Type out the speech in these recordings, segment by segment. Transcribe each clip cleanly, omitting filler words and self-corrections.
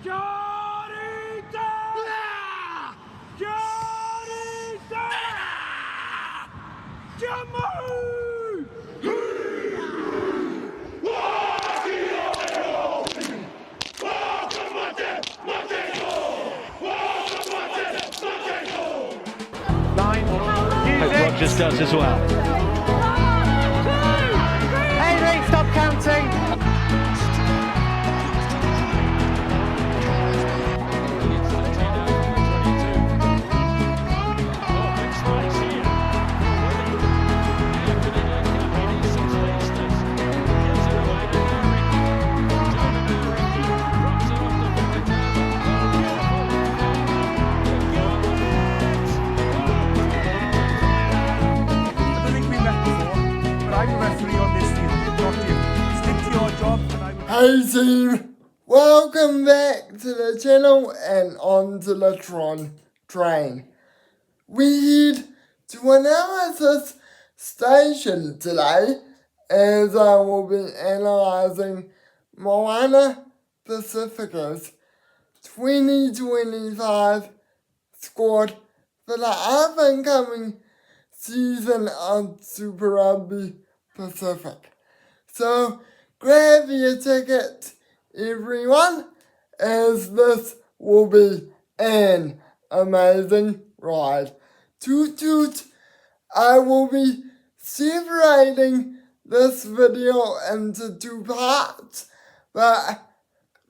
Hope Rogers does as well. Henry, stop counting. Hey team, welcome back to the channel and on to the train. We head to analysis station today as I will be analysing Moana Pasifika's 2025 squad for the up-and-coming season of Super Rugby Pacific. So, grab your tickets, everyone, as this will be an amazing ride. Toot toot! I will be separating this video into two parts, but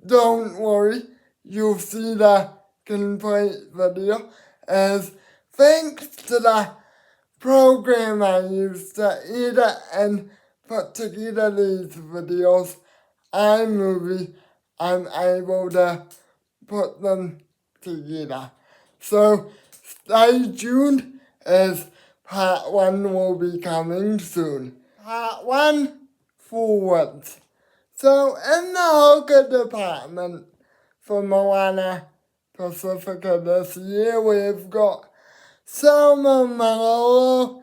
don't worry, you'll see the complete video, as thanks to the program I used to edit and put together these videos, I'm able to put them together. So stay tuned as part 1 will be coming soon. Part 1, forwards. So in the hooker department for Moana Pasifika this year, we've got Selma Malolo,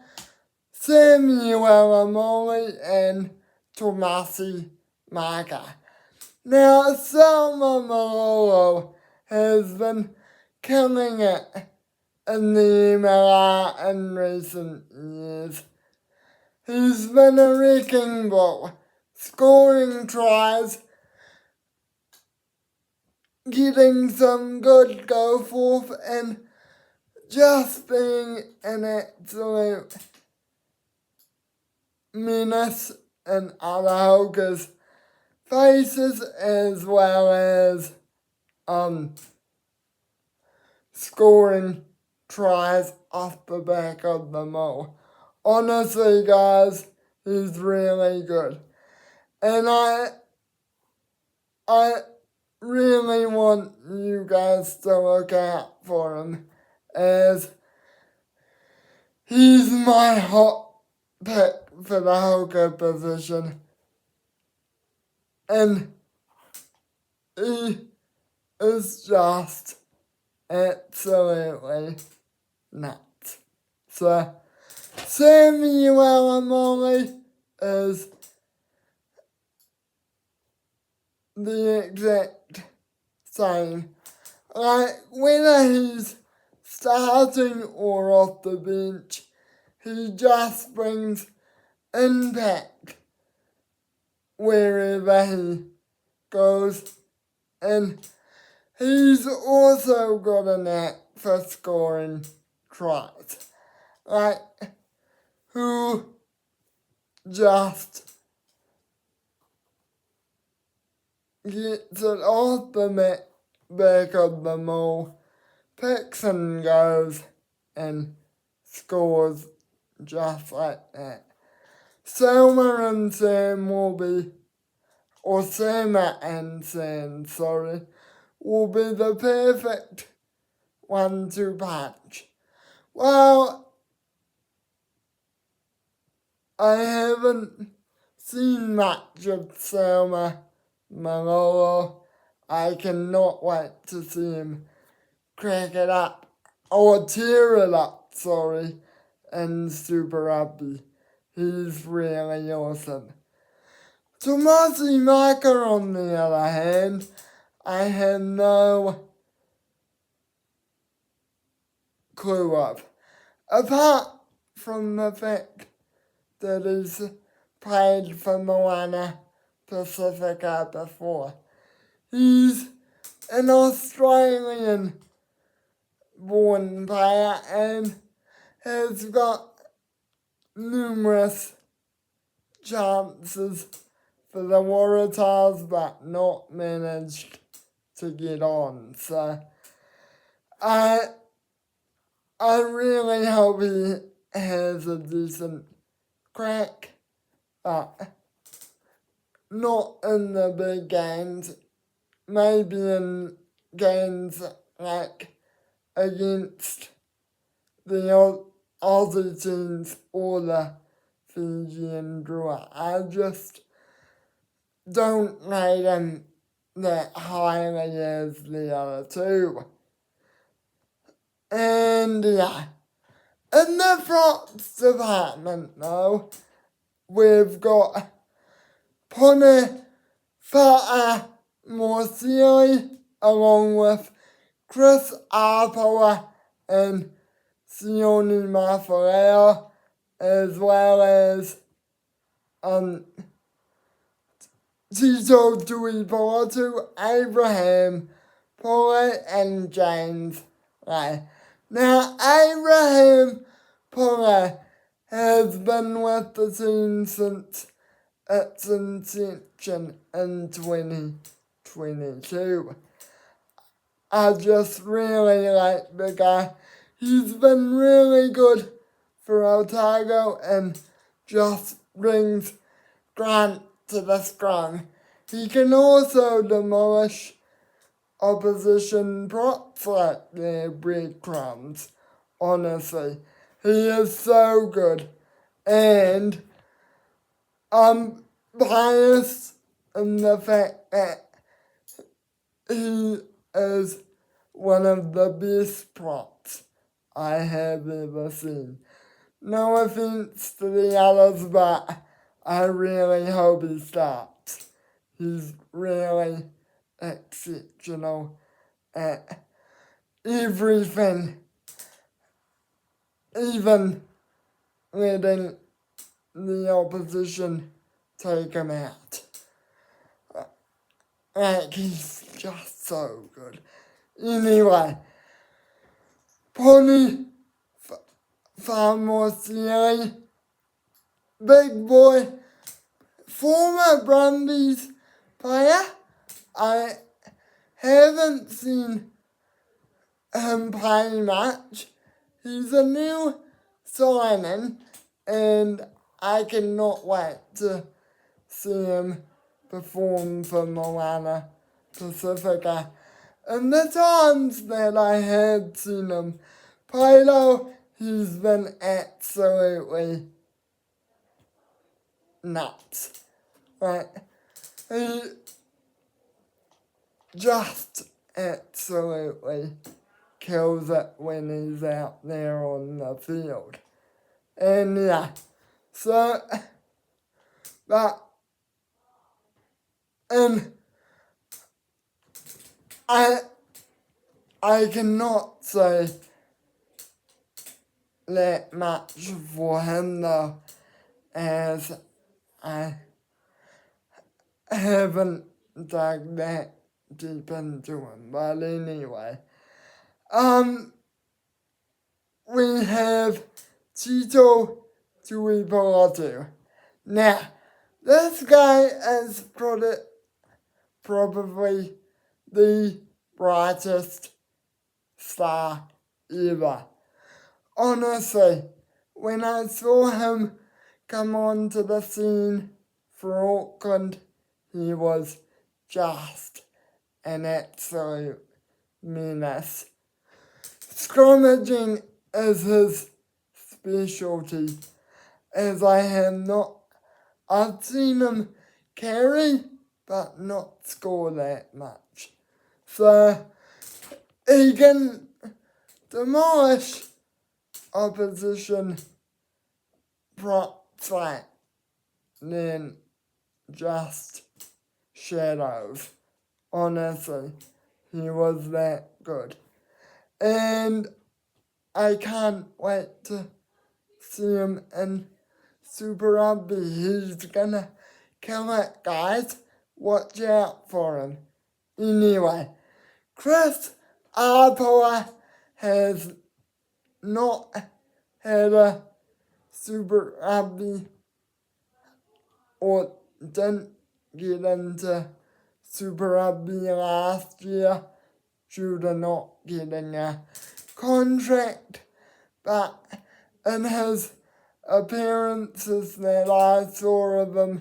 Samuel Amoli and Tomasi Maka. Now, Selma Malolo has been killing it in the MLR in recent years. He's been a wrecking ball, scoring tries, getting some good go forth, and just being an absolute menace in other hookers' faces, as well as scoring tries off the back of the maul. Honestly, guys, he's really good. And I really want you guys to look out for him, as he's my hot pick for the hooker position. And he is just absolutely nuts. So, Samuel Amoli is the exact same. Like, whether he's starting or off the bench, he just brings impact wherever he goes. And he's also got a knack for scoring tries. Like, who just gets it off the back of the maul, picks and goes, and scores just like that. Selma and Sam will be, or Sama and Sam, sorry, will be the perfect 1-2 punch. Well, I haven't seen much of Selma Malolo. I cannot wait to see him crack it up, or tear it up, sorry, in Super Rugby. He's really awesome. Tomasi Maka, on the other hand, I had no clue of. Apart from the fact that he's played for Moana Pasifika before. He's an Australian born player and has got numerous chances for the Waratahs but not managed to get on. So I really hope he has a decent crack, but not in the big games. Maybe in games like against the Aussie teams or the Fijian draw. I just don't rate him that highly as the other two. And yeah, in the props department though, we've got Pone Fa'a Morsioi along with Chris Arpoa and Sione Mafaleo, as well as Tito Tuipotu, Abraham Pole, and James Ray. Now, Abraham Pole has been with the team since its inception in 2022. I just really like the guy. He's been really good for Otago and just brings Grant to the scrum. He can also demolish opposition props like their breadcrumbs. Honestly, he is so good. And I'm biased in the fact that he is one of the best props I have ever seen. No offense to the others, but I really hope he starts. He's really exceptional at everything, even letting the opposition take him out. Like, he's just so good. Anyway, Pony Famosieri, big boy, former Brumbies player. I haven't seen him play much. He's a new signing and I cannot wait to see him perform for Moana Pasifika. And the times that I had seen him play though, he's been absolutely nuts. Like, he just absolutely kills it when he's out there on the field. And yeah, so, but, and I cannot say that much for him though, as I haven't dug that deep into him. But anyway, we have Tito Tuipoatu. Now, this guy is probably the brightest star ever. Honestly, when I saw him come onto the scene for Auckland, he was just an absolute menace. Scrummaging is his specialty, as I've seen him carry, but not score that much. So, he can demolish opposition props like then just shadows honestly, he was that good. And I can't wait to see him in Super Rugby. He's gonna kill it, guys. Watch out for him. Anyway, Chris Arpoa has not had a Super Rugby or didn't get into Super Rugby last year due to not getting a contract, but in his appearances that I saw of him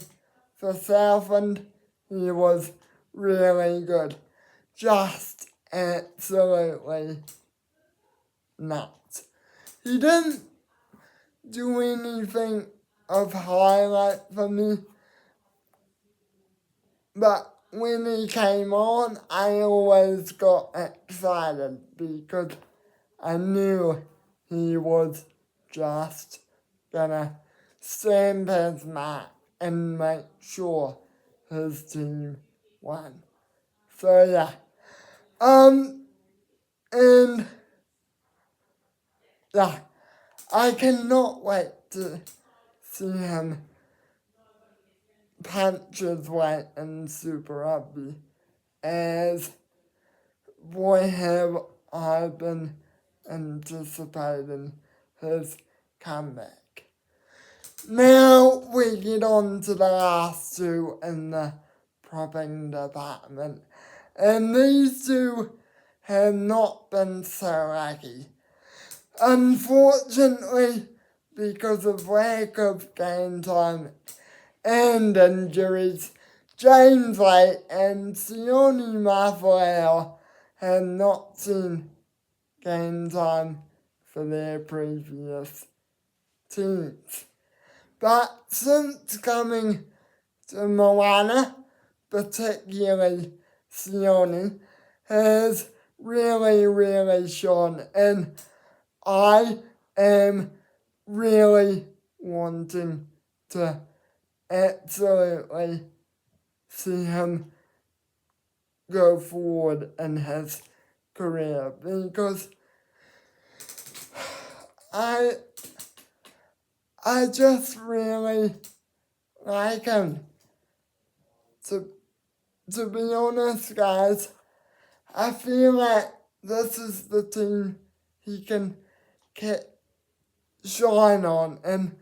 for Southland, he was really good. Just absolutely nuts. He didn't do anything of highlight for me, but when he came on, I always got excited because I knew he was just gonna stamp his mark and make sure his team won. So yeah. And yeah, I cannot wait to see him punch his way in Super Rugby, as boy have I been anticipating his comeback. Now we get on to the last two in the propping department, and these two have not been so lucky. Unfortunately, because of lack of game time and injuries, James Lake and Sione Mafaleo have not seen game time for their previous teams. But since coming to Moana, particularly Sione, has really shone, and I am really wanting to absolutely see him go forward in his career, because I just really like him. To be honest, guys, I feel like this is the team he can shine on and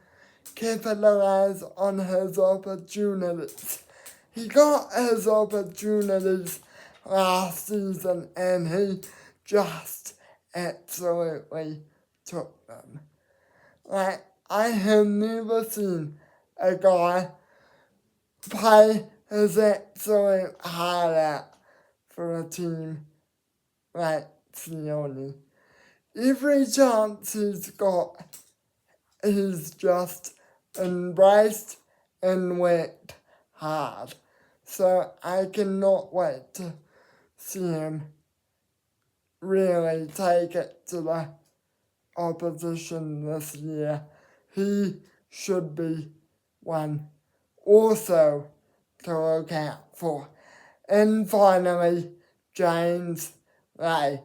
capitalize on his opportunities. He got his opportunities last season and he just absolutely took them. Like, I have never seen a guy play his absolute heart out for a team like Sione. Every chance he's got, he's just embraced and worked hard. So I cannot wait to see him really take it to the opposition this year. He should be one also to look out for. And finally, James Ray.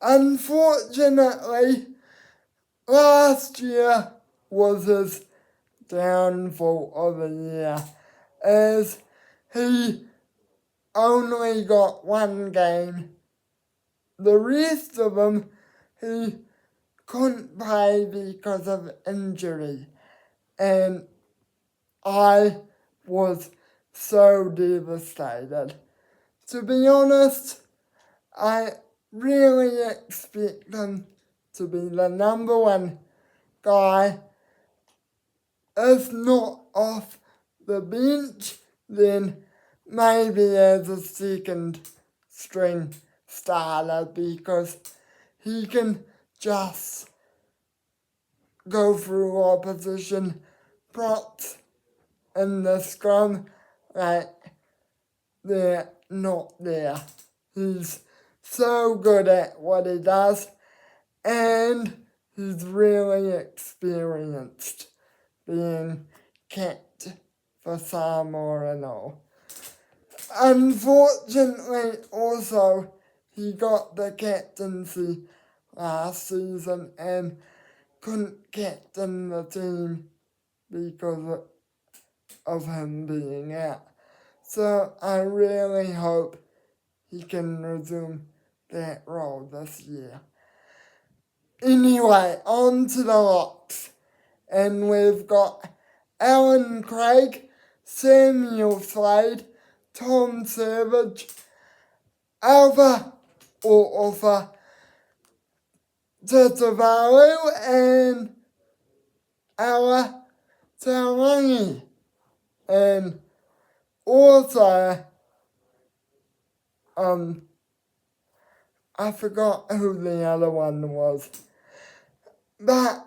Unfortunately, last year was his downfall of the year, as he only got one game. The rest of them he couldn't play because of injury, and I was so devastated. To be honest, I really expect him to be the number one guy. If not off the bench, then maybe as a second string starter, because he can just go through opposition props in the scrum like they're not there. He's so good at what he does, and he's really experienced, being capped for Samoa and all. unfortunately, also, he got the captaincy last season and couldn't captain the team because of him being out. So I really hope he can resume that role this year. Anyway, on to the locks. And we've got Alan Craig, Samuel Slade, Tom Savage, Alpha Tatavalu, and Ala Tarangi. And also, I forgot who the other one was. But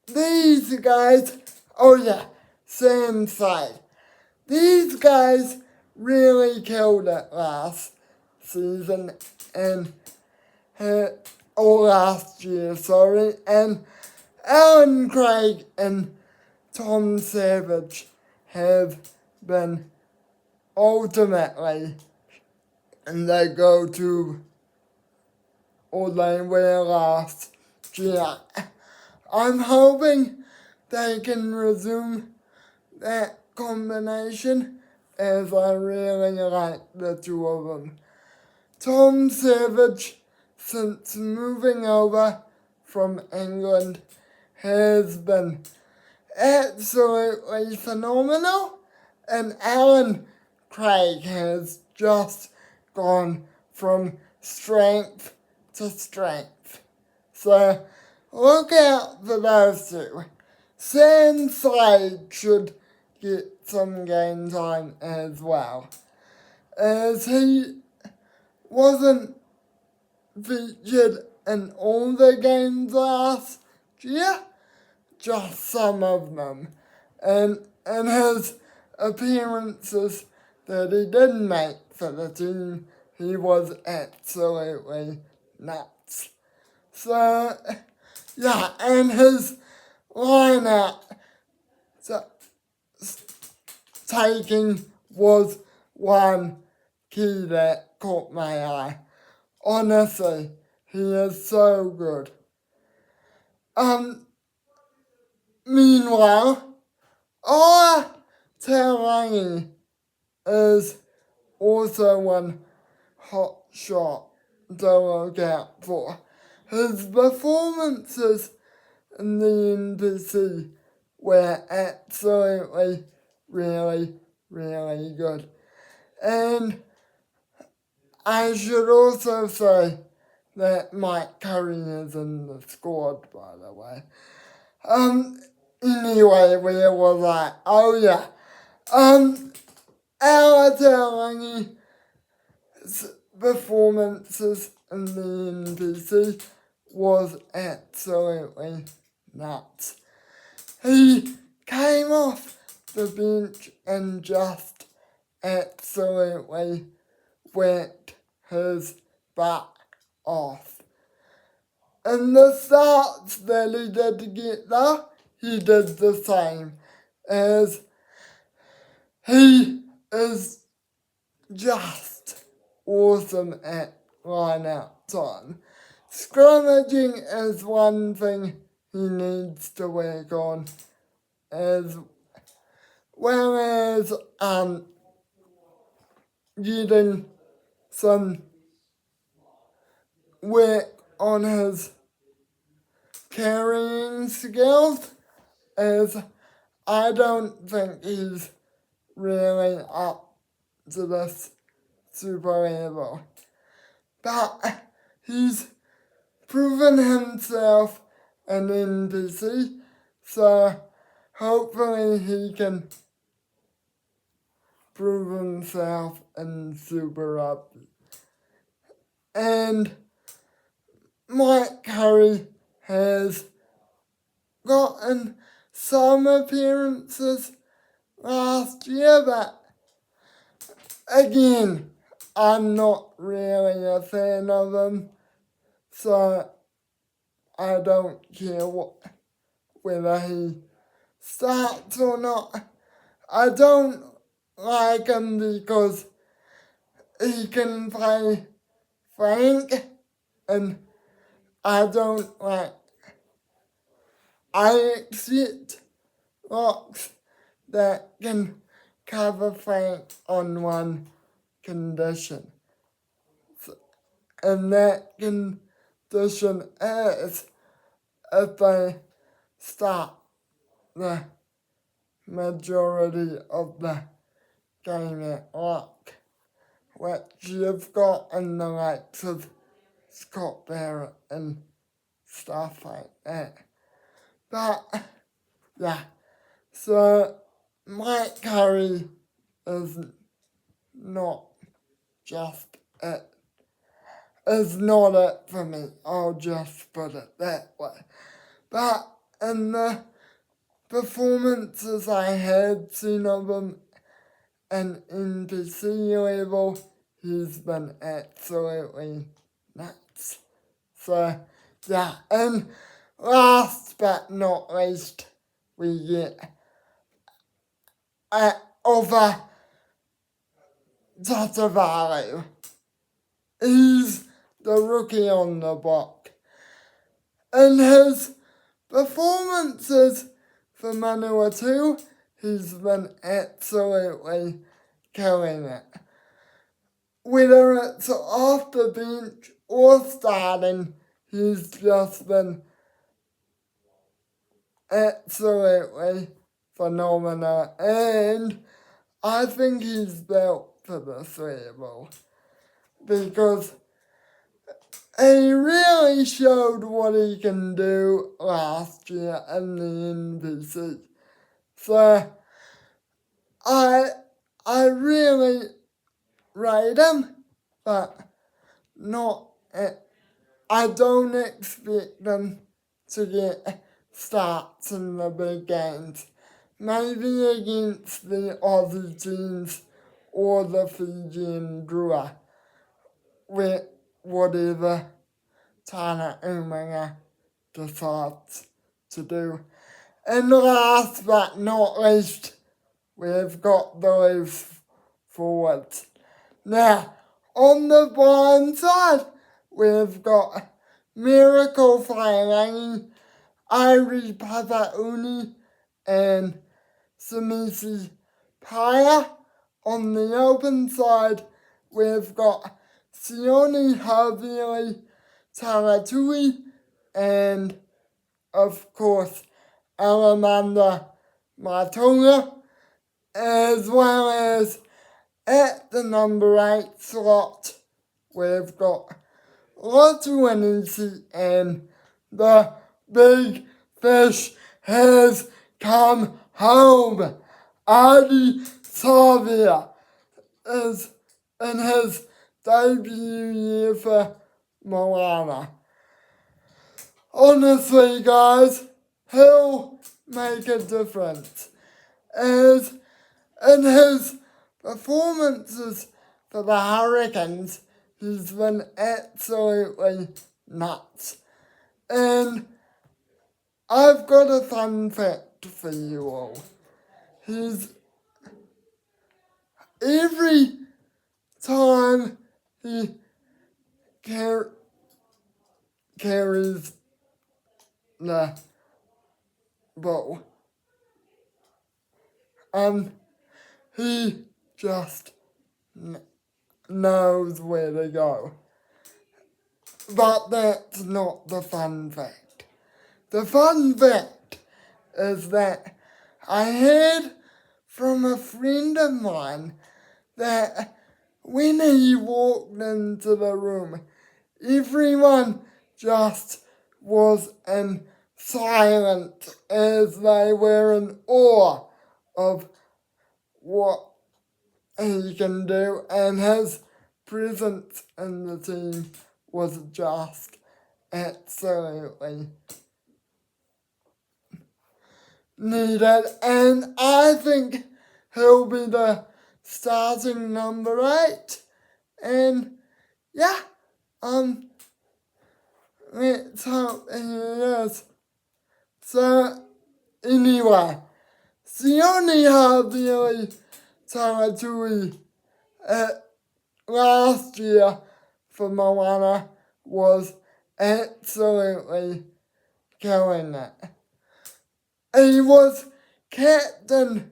these guys, oh yeah, Sam Slade. These guys really killed it last season and last year, sorry. And Alan Craig and Tom Savage have been ultimately and they go to or they were last year. I'm hoping they can resume that combination as I really like the two of them. Tom Savage, since moving over from England, has been absolutely phenomenal, and Alan Craig has just gone from strength to strength. So look out for those two. Sam Slade should get some game time as well, as he wasn't featured in all the games last year, just some of them. And in his appearances that he did make for the team, he was absolutely nuts. So, yeah, and his line-out taking was one key that caught my eye. Honestly, he is so good. Meanwhile, our Tarangi is also one hot shot to look out for. His performances in the NPC were absolutely really good. And I should also say that Mike Curry is in the squad, by the way. Anyway, we were like, oh yeah. Our Tarangi's performances in the NPC was absolutely nuts. He came off the bench and just absolutely went his butt off. And the starts that he did to get there, he did the same, as he is just awesome at line-out time. Scrummaging is one thing he needs to work on, as well as getting some work on his carrying skills, as I don't think he's really up to this super level. But he's proven himself an NPC, so hopefully he can prove himself in Super Rugby. And Mike Curry has gotten some appearances last year, but again, I'm not really a fan of him, so I don't care whether he starts or not. I don't like him because he can play Frank, and I don't like. I accept rocks that can cover Frank on one condition. And that condition is if they start the majority of the game at rock, which you've got in the likes of Scott Barrett and stuff like that. But, yeah, so Mike Curry is not just it. Is not it for me, I'll just put it that way. But in the performances I had seen of him an NPC level, he's been absolutely nuts. So, yeah, and last but not least, we get Ova Tatavalu. He's the rookie on the block. In his performances for Manawatu, he's been absolutely killing it. Whether it's off the bench or starting, he's just been absolutely phenomenal. And I think he's built for this level because he really showed what he can do last year in the NPC. So I really rate him, but not. I don't expect him to get starts in the big games. Maybe against the Aussie teams or the Fijian Drua, with whatever Tana Umaga decides to do. And last but not least, we've got the loose forwards. Now, on the blind side, we've got Miracle Whairangi, Irie Papauni, and Samisi Paya. On the open side, we've got Sione Havili, Taratui, and of course Alamanda Matonga, as well as at the number 8 slot, we've got Lotuanisi, and the big fish has come home. Adi Savia is in his debut year for Moana. Honestly, guys, he'll make a difference, as in his performances for the Hurricanes, he's been absolutely nuts. And I've got a fun fact for you all. Every time he carries the ball, he just knows where to go. But that's not the fun fact. The fun fact is that I heard from a friend of mine that when he walked into the room, everyone just was in silence as they were in awe of what he can do, and his presence in the team was just absolutely needed, and I think he'll be the starting number 8, and yeah, let's hope he is. So anyway, Sione Havili Taratui last year for Moana was absolutely killing it. He was captain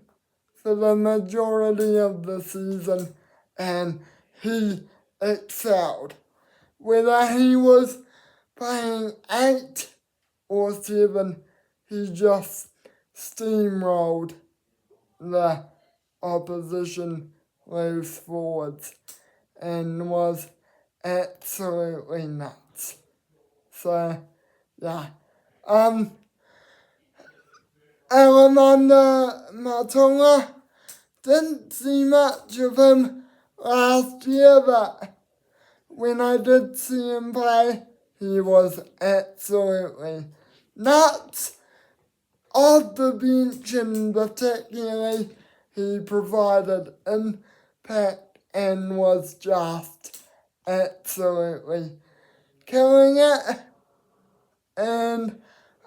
for the majority of the season and he excelled. Whether he was playing 8 or 7, he just steamrolled the opposition loose forwards and was absolutely nuts. So, yeah. Alamanda Matonga, didn't see much of him last year, but when I did see him play, he was absolutely nuts. Off the bench in particularly, he provided impact and was just absolutely killing it. And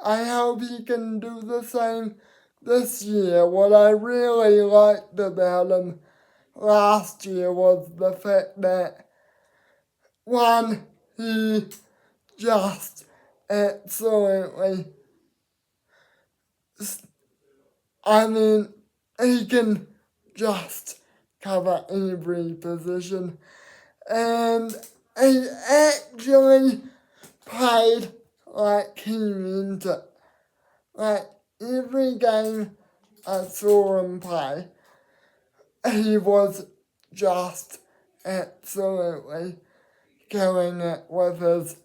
I hope he can do the same this year. What I really liked about him last year was the fact that, one, he just absolutely, he can just cover every position. And he actually played like he meant it. Like every game I saw him play, he was just absolutely killing it with his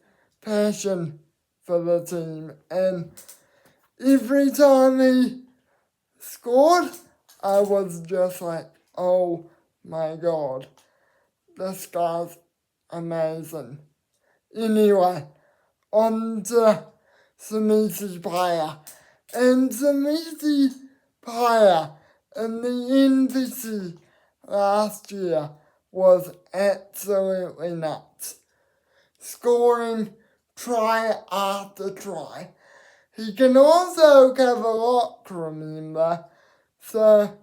passion for the team. And every time he scored, I was just like, oh my god, this guy's amazing. Anyway, on to Samisi Paya. And Samisi Paya in the NPC last year was absolutely nuts. Scoring try after try. He can also cover lock, remember? So,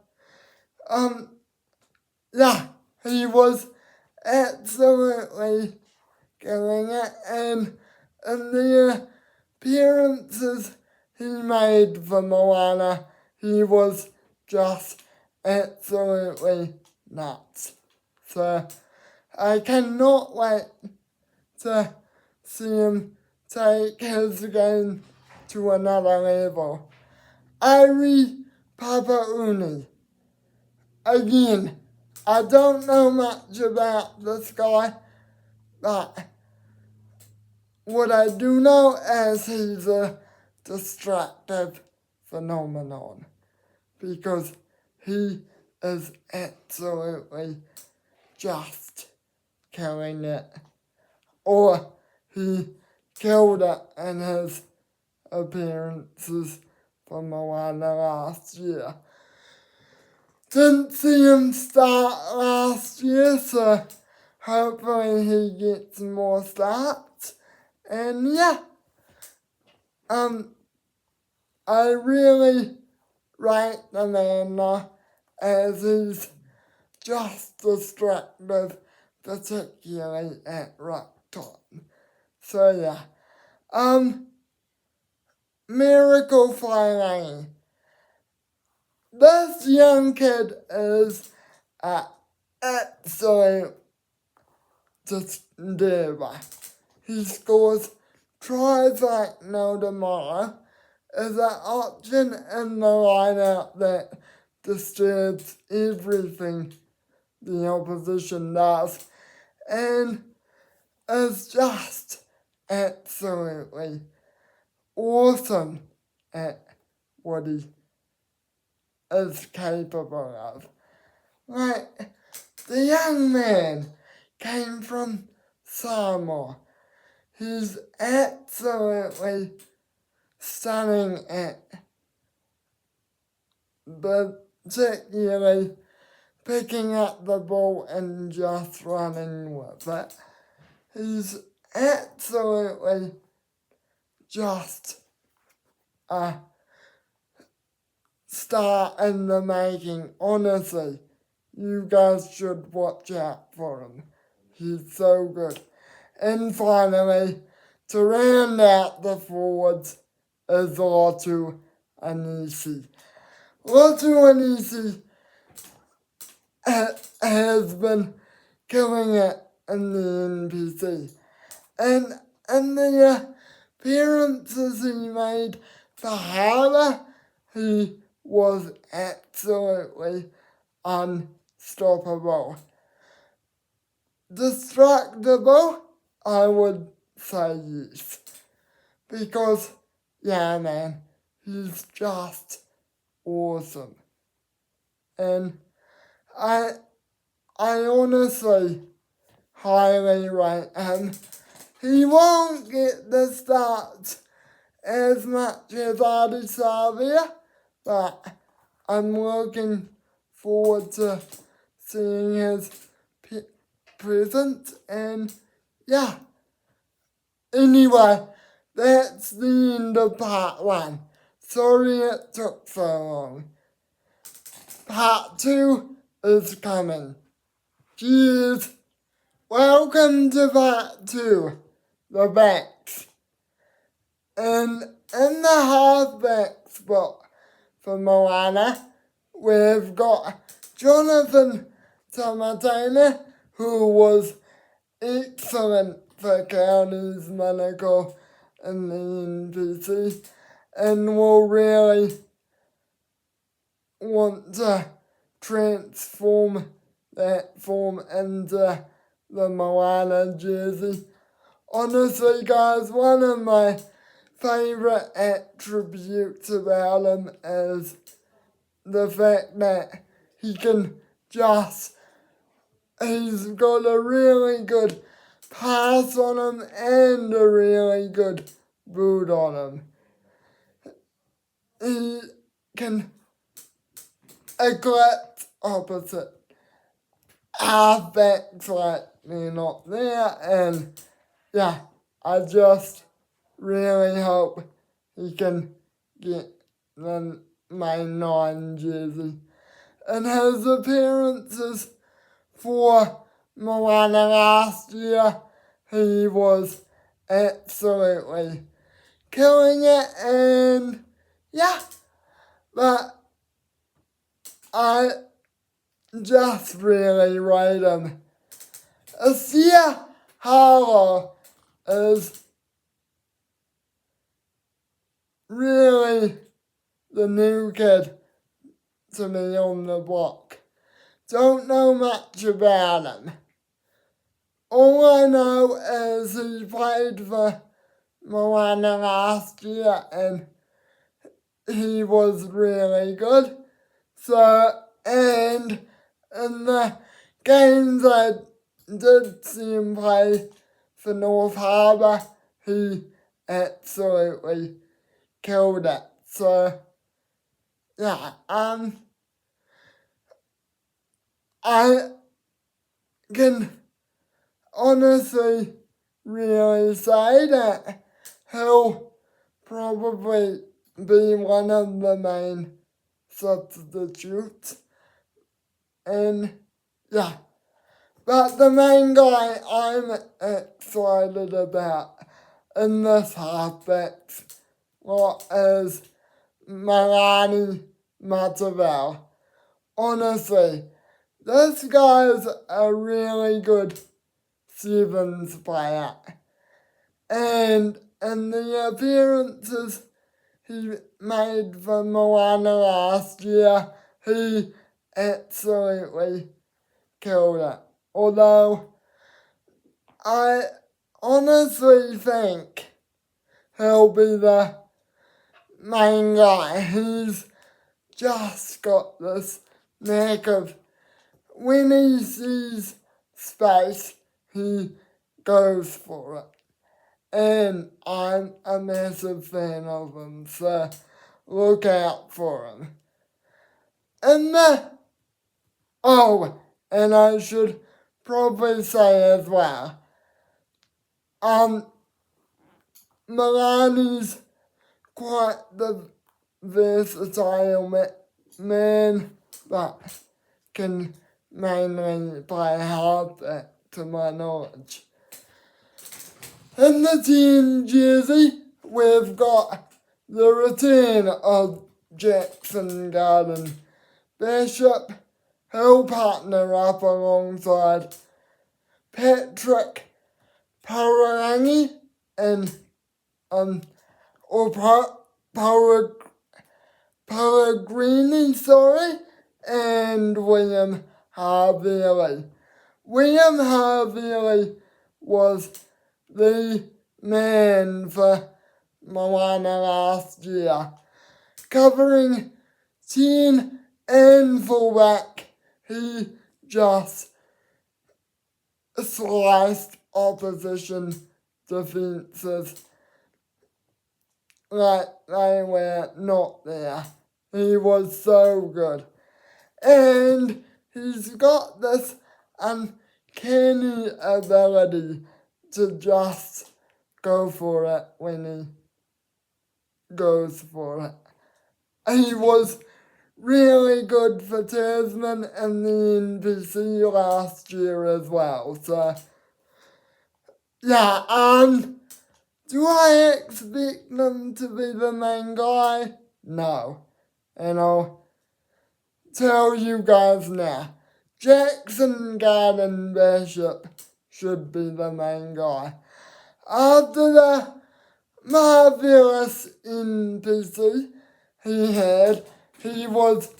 yeah, he was absolutely killing it. And in the appearances he made for Moana, he was just absolutely nuts. So, I cannot wait to see him take his game to another level. Ari Papauni. Again, I don't know much about this guy, but what I do know is he's a destructive phenomenon because he is absolutely just killing it. Or he killed it in his appearances for Moana last year. Didn't see him start last year, so hopefully he gets more starts. And yeah, I really rate the man now as he's just destructive, particularly at rock time. So yeah, Miracle Flying. This young kid is an absolute diva. He scores tries like no tomorrow, is an option in the lineup that disturbs everything the opposition does, and is just absolutely awesome at what he is capable of. Like, the young man came from Samoa. He's absolutely stunning at particularly picking up the ball and just running with it. He's absolutely just a star in the making. Honestly, you guys should watch out for him. he's so good. And finally, to round out the forwards is Lotu Anisi. Lotu Anisi has been killing it in the NPC. And the appearances he made for Harbour, he was absolutely unstoppable. Destructible, I would say yes. Because, yeah man, he's just awesome. And I honestly highly rate him. He won't get the starts as much as Adesanya, but I'm looking forward to seeing his presence. And yeah, anyway, that's the end of part 1. Sorry it took so long. Part 2 is coming. Cheers! Welcome to part 2, the backs. And in the halfback spot for Moana, we've got Jonathan Tamatena, who was excellent for Counties Monaco in the NPC, and will really want to transform that form into the Moana jersey. Honestly, guys, one of my favourite attributes about him is the fact that he can just, he's got a really good pass on him and a really good boot on him. He can eclipse opposite halfbacks like they're not there, and yeah, I just really hope he can get the main 9 jersey. And his appearances for Moana last year, he was absolutely killing it, and yeah, but I just really rate him. Asia Harlow is really the new kid to me on the block. Don't know much about him. All I know is he played for Moana last year and he was really good. So, and in the games I did see him play for North Harbour, he absolutely killed it. So, yeah, I can honestly really say that he'll probably be one of the main substitutes. And yeah, but the main guy I'm excited about in this halfback lot is Marani Mataval. Honestly, this guy's a really good sevens player. And in the appearances he made for Moana last year, he absolutely killed it. Although, I honestly think he'll be the main guy. He's just got this knack of when he sees space, he goes for it. And I'm a massive fan of him, so look out for him. And and I should probably say as well, Milani's quite the versatile man, but can mainly play halfback. to my knowledge. In the team jersey, we've got the return of Jackson Garden Bishop, who'll partner up alongside Patrick Pararangi and Pellegrini, and William Harvey. William Harvey was the man for Moana last year, covering 10 and fullback. He just sliced opposition defences like they were not there. He was so good. And he's got this uncanny ability to just go for it when he goes for it. He was really good for Tasman and the NPC last year as well. So, yeah, do I expect them to be the main guy? No. And I'll tell you guys now. Jackson Garden Bishop should be the main guy. After the marvellous NPC he was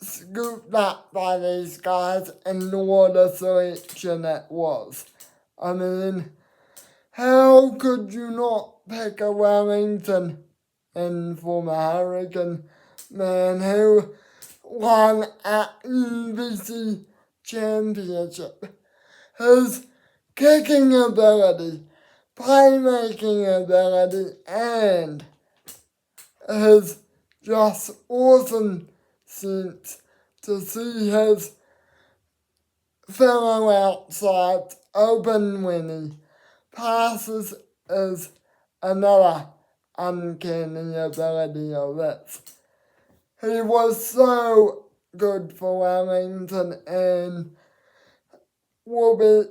scooped up by these guys, and what a selection it was. I mean, how could you not pick a Wellington and former Hurricane man who won an NBC championship? His kicking ability, playmaking ability, and his just awesome sense to see his fellow outside open when he passes is another uncanny ability of it. He was so good for Wellington and will be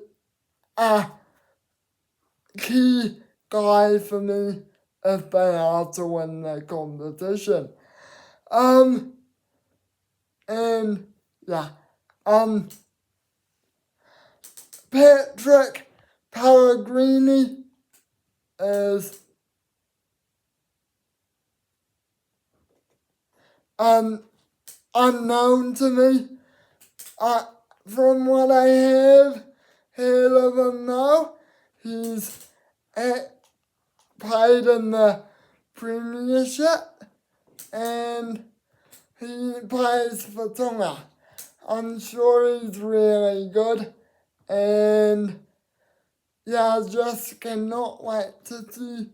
a key guy for me if they are to win the competition. And yeah, Patrick Pellegrini is unknown to me. From what I have heard of him now, he's played in the Premiership and he plays for Tonga. I'm sure he's really good, and yeah, I just cannot wait to see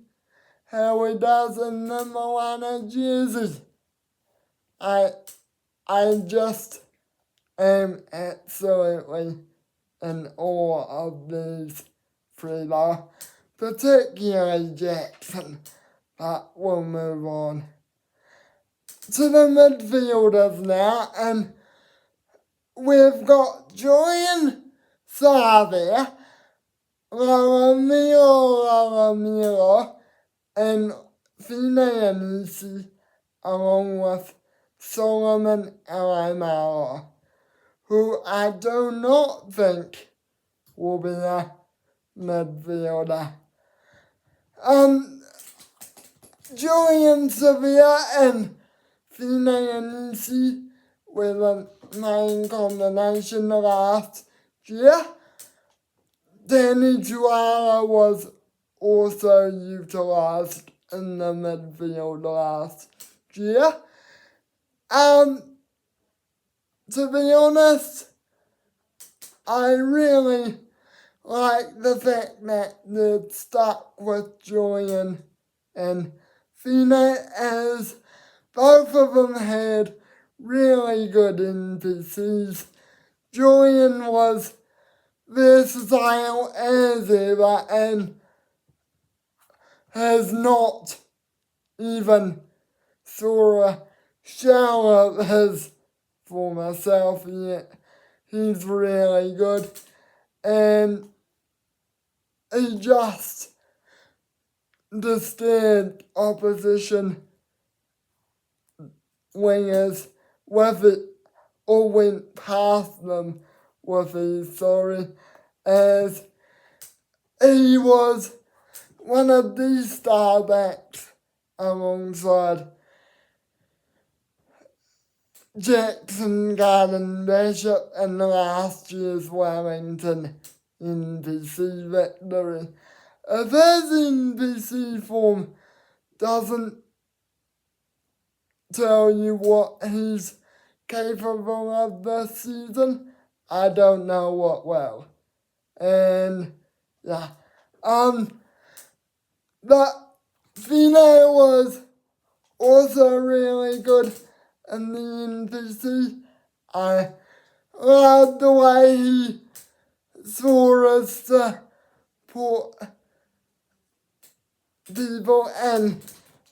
how he does in the Moana jersey. I just am absolutely in awe of these three though, particularly Jackson, but we'll move on to the midfielders now, and we've got Julian Savia, Laramiro, and Fineanisi, along with Solomon Alamaro, who I do not think will be a midfielder. Julian Savia and Fineanisi were the main combination last year. Danny Tuala was also utilised in the midfield last year. To be honest, I really like the fact that they've stuck with Julian and Fine, as both of them had really good NPCs. Julian was versatile as ever and has not even saw a shell of his former self yet. He's really good. and he just disturbed opposition wingers with it, or went past them with his story, as he was one of the star backs alongside Jackson Garden Bishop in last year's Wellington NPC victory. If his NPC form doesn't tell you what he's capable of this season, I don't know what will. And yeah, the finale was also really good in the NPC. I loved the way he saw us to put people and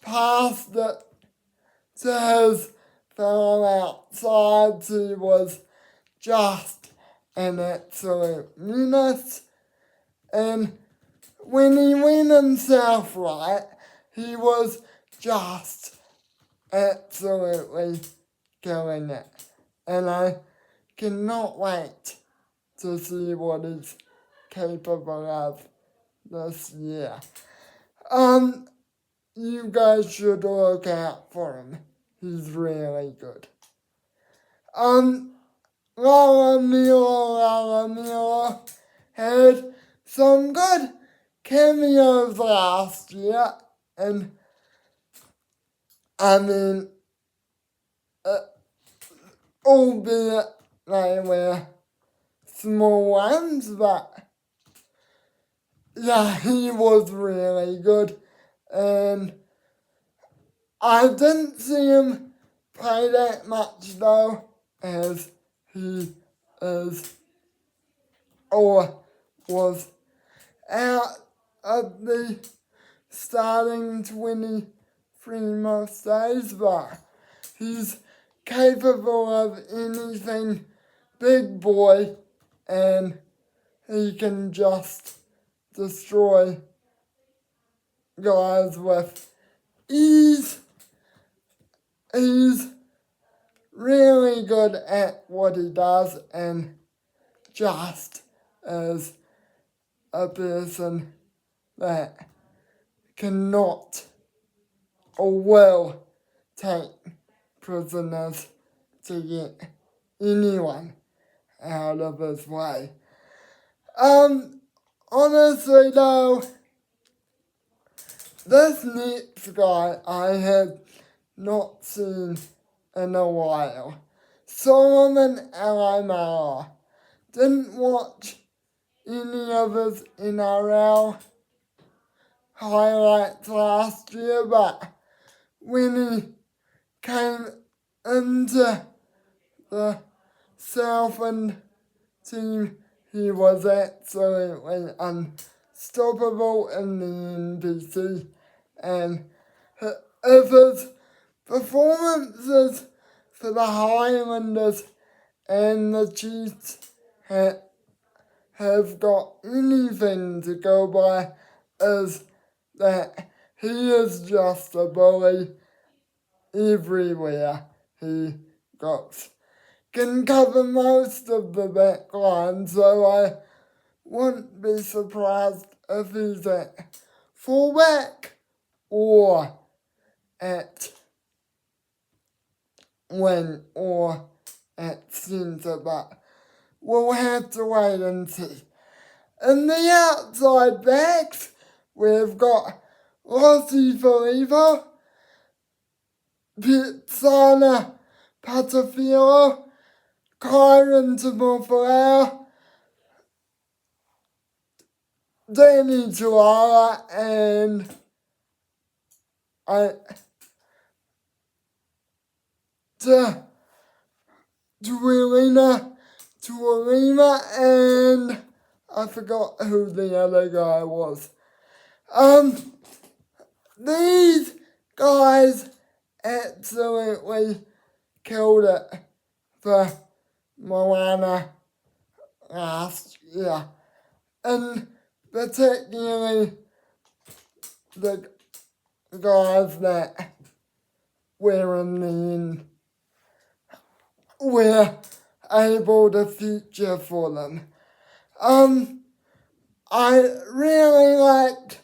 passed it to his fellow outside, who was just an absolute menace. And when he went himself right, he was just absolutely killing it. And I cannot wait to see what he's capable of this year. You guys should look out for him. He's really good. Lala Mila had some good cameos last year, and I mean, albeit they were small ones, but yeah, he was really good, and I didn't see him play that much though, as he is or was out of the starting 23 most days, but he's capable of anything, big boy, and he can just destroy guys with ease. He's really good at what he does, and just as a person that cannot or will take prisoners to get anyone out of his way. Honestly though, this next guy I have not seen in a while. Solomon Alamara. Didn't watch any of his NRL highlights last year, but when he came into the Southland team, he was absolutely unstoppable in the NPC, and if his performances for the Highlanders and the Chiefs have got anything to go by, is that he is just a bully everywhere he goes. Can cover most of the back line, so I wouldn't be surprised if he's at fullback or at wing or at centre, but we'll have to wait and see. In the outside backs, we've got Rossi Feliva, Pitsana Pasifika, Kyron Timofau, Danny Tuala, and Tualima, and I forgot who the other guy was. These guys absolutely killed it for Moana last year. and particularly the guys that were in the end were able to feature for them. I really liked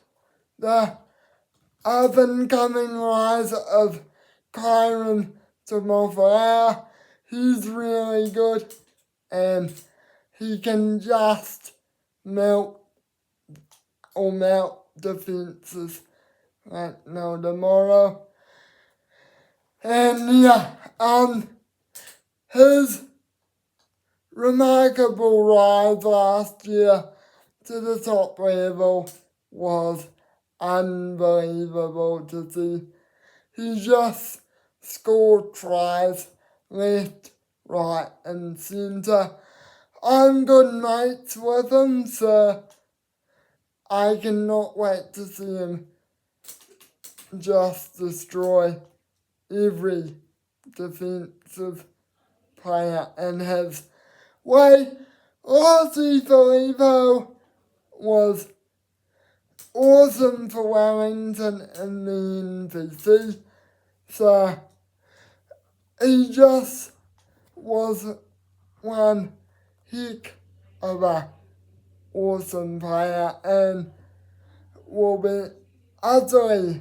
the up and coming rise of Kyron to He's really good and he can just melt defenses like no tomorrow. And yeah, his remarkable rise last year to the top level was unbelievable to see. He just scored tries left, right and centre. I'm good mates with him, so I cannot wait to see him just destroy every defensive player and his way. Aussie Filippo was awesome for Wellington in the NPC, so he just was one heck of a awesome player and will be utterly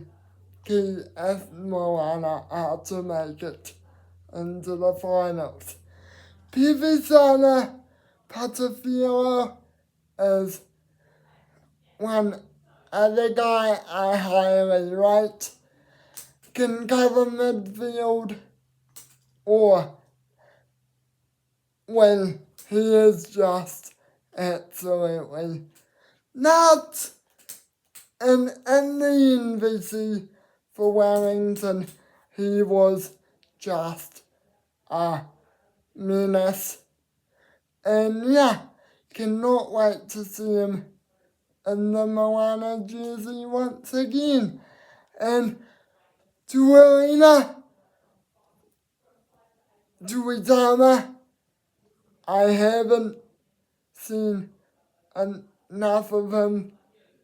key if Moana are to make it into the finals. Moana Pasifika is one other guy I highly rate. Can cover midfield or when he is just absolutely nuts. And in the NVC for Wellington, he was just a menace. And yeah, cannot wait to see him in the Moana jersey once again. And Tuarina, Tuitama, I haven't seen enough of him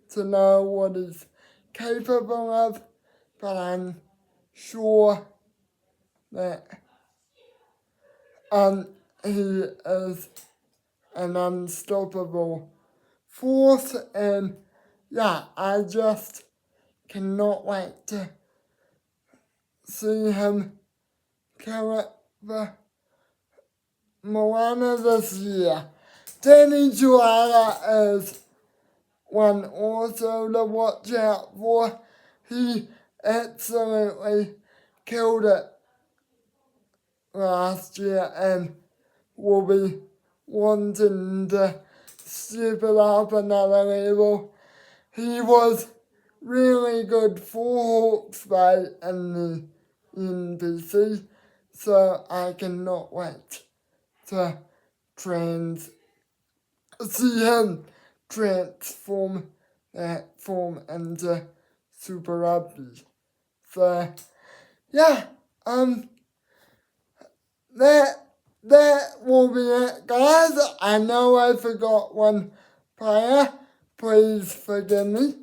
to know what he's capable of, but I'm sure that he is an unstoppable force, and yeah, I just cannot wait to see him carry the Moana this year. Danny Juara is one also to watch out for. He absolutely killed it last year and will be wanting to step it up another level. He was really good for Hawke's Bay in the NPC, so I cannot wait to see him transform that form into Super Rugby. So yeah, that will be it, guys. I know I forgot one player. Please forgive me.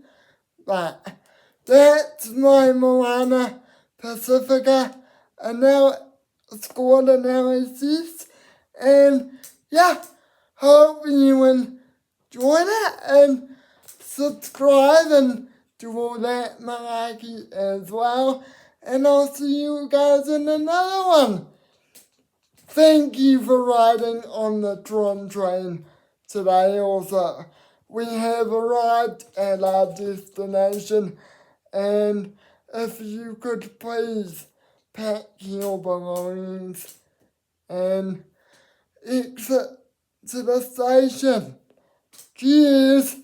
But that's my Moana Pasifika squad analysis. And yeah, hope you enjoyed it and subscribe and do all that malarkey as well. And I'll see you guys in another one. Thank you for riding on the Tron train today also. We have arrived at our destination, and if you could please pack your belongings and exit to the station. Cheers!